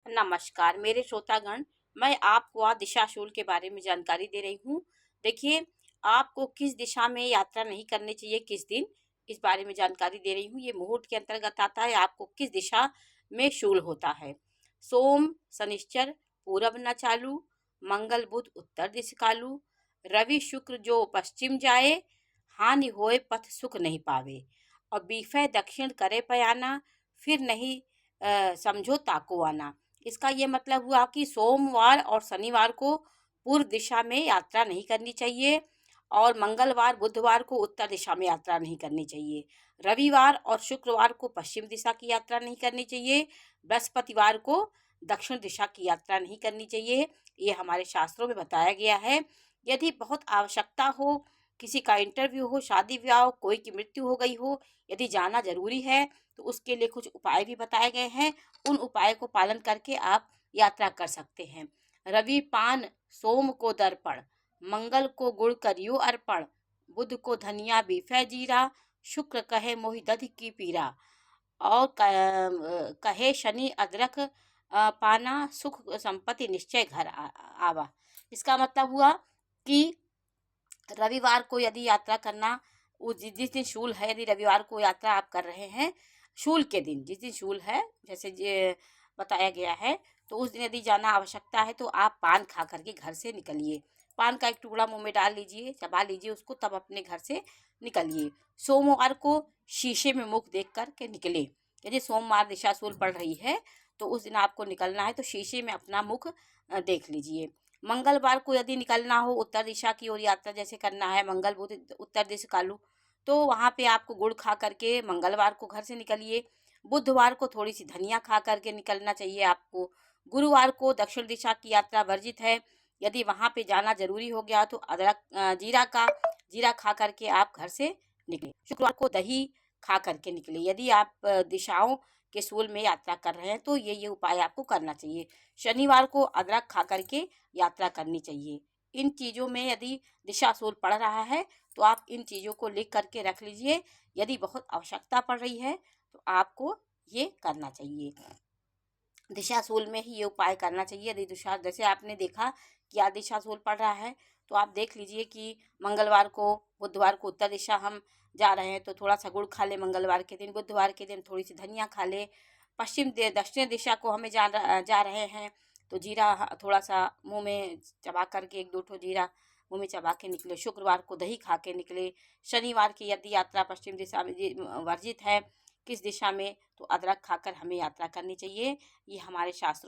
नमस्कार मेरे श्रोतागण। मैं आपको आज दिशा शूल के बारे में जानकारी दे रही हूँ। देखिए, आपको किस दिशा में यात्रा नहीं करनी चाहिए, किस दिन, इस बारे में जानकारी दे रही हूँ। ये मुहूर्त के अंतर्गत आता है, आपको किस दिशा में शूल होता है। सोम शनिश्चर पूरब न चालू, मंगल बुध उत्तर दिश कालू, रवि शुक्र जो पश्चिम जाए, हानि होए पथ सुख नहीं पावे, और बीफे दक्षिण करे पयाना, फिर नहीं समझो ताको आना। इसका ये मतलब हुआ कि सोमवार और शनिवार को पूर्व दिशा में यात्रा नहीं करनी चाहिए, और मंगलवार बुधवार को उत्तर दिशा में यात्रा नहीं करनी चाहिए। रविवार और शुक्रवार को पश्चिम दिशा की यात्रा नहीं करनी चाहिए। बृहस्पतिवार को दक्षिण दिशा की यात्रा नहीं करनी चाहिए। ये हमारे शास्त्रों में बताया गया है। यदि बहुत आवश्यकता हो, किसी का इंटरव्यू हो, शादी ब्याह हो, कोई की मृत्यु हो गई हो, यदि जाना जरूरी है, तो उसके लिए कुछ उपाय भी बताए गए हैं। उन उपाय को पालन करके आप यात्रा कर सकते हैं। रवि पान सोम को दर्पण, मंगल को गुड़ करियो अर्पण, बुध को धनिया बीफे जीरा, शुक्र कहे मोहि दधि की पीरा, और कहे शनि अदरक पाना, सुख संपत्ति निश्चय घर आवा। इसका मतलब हुआ कि रविवार को यदि यात्रा करना, वो जिस दिन शूल है, यदि रविवार को यात्रा आप कर रहे हैं, शूल के दिन जिस दिन शूल है, जैसे ये बताया गया है, तो उस दिन यदि जाना आवश्यकता है तो आप पान खा करके घर से निकलिए। पान का एक टुकड़ा मुंह में डाल लीजिए, चबा लीजिए उसको, तब अपने घर से निकलिए। सोमवार को शीशे में मुख देख कर के निकले। यदि सोमवार दिशाशूल पड़ रही है तो उस दिन आपको निकलना है तो शीशे में अपना मुख देख लीजिए। मंगलवार को यदि निकलना हो, उत्तर दिशा की ओर यात्रा जैसे करना है, मंगल बुध उत्तर दिश कालू, तो वहाँ पे आपको गुड़ खा करके मंगलवार को घर से निकलिए। बुधवार को थोड़ी सी धनिया खा करके निकलना चाहिए आपको। गुरुवार को दक्षिण दिशा की यात्रा वर्जित है। यदि वहाँ पे जाना जरूरी हो गया तो अदरक जीरा खा करके आप घर से निकले। शुक्रवार को दही खा करके निकले। यदि आप दिशाओं के शूल में यात्रा कर रहे हैं तो ये उपाय आपको करना चाहिए। शनिवार को अदरक खा करके यात्रा करनी चाहिए। इन चीज़ों में यदि दिशाशूल पड़ रहा है तो आप इन चीज़ों को लिख करके रख लीजिए। यदि बहुत आवश्यकता पड़ रही है तो आपको ये करना चाहिए। दिशाशूल में ही ये उपाय करना चाहिए। यदि दिशा, जैसे आपने देखा कि आज दिशाशूल पड़ रहा है, तो आप देख लीजिए कि मंगलवार को बुधवार को उत्तर दिशा हम जा रहे हैं तो थोड़ा सा गुड़ खा ले मंगलवार के दिन, बुधवार के दिन थोड़ी सी धनिया खा ले। दक्षिण दिशा को हमें जा रहे हैं तो जीरा थोड़ा सा मुंह में चबा करके, एक दो ठो जीरा मुंह में चबा के निकले। शुक्रवार को दही खा के निकले। शनिवार की यदि यात्रा पश्चिम दिशा में वर्जित है, किस दिशा में, तो अदरक खाकर हमें यात्रा करनी चाहिए। ये हमारे शास्त्रों में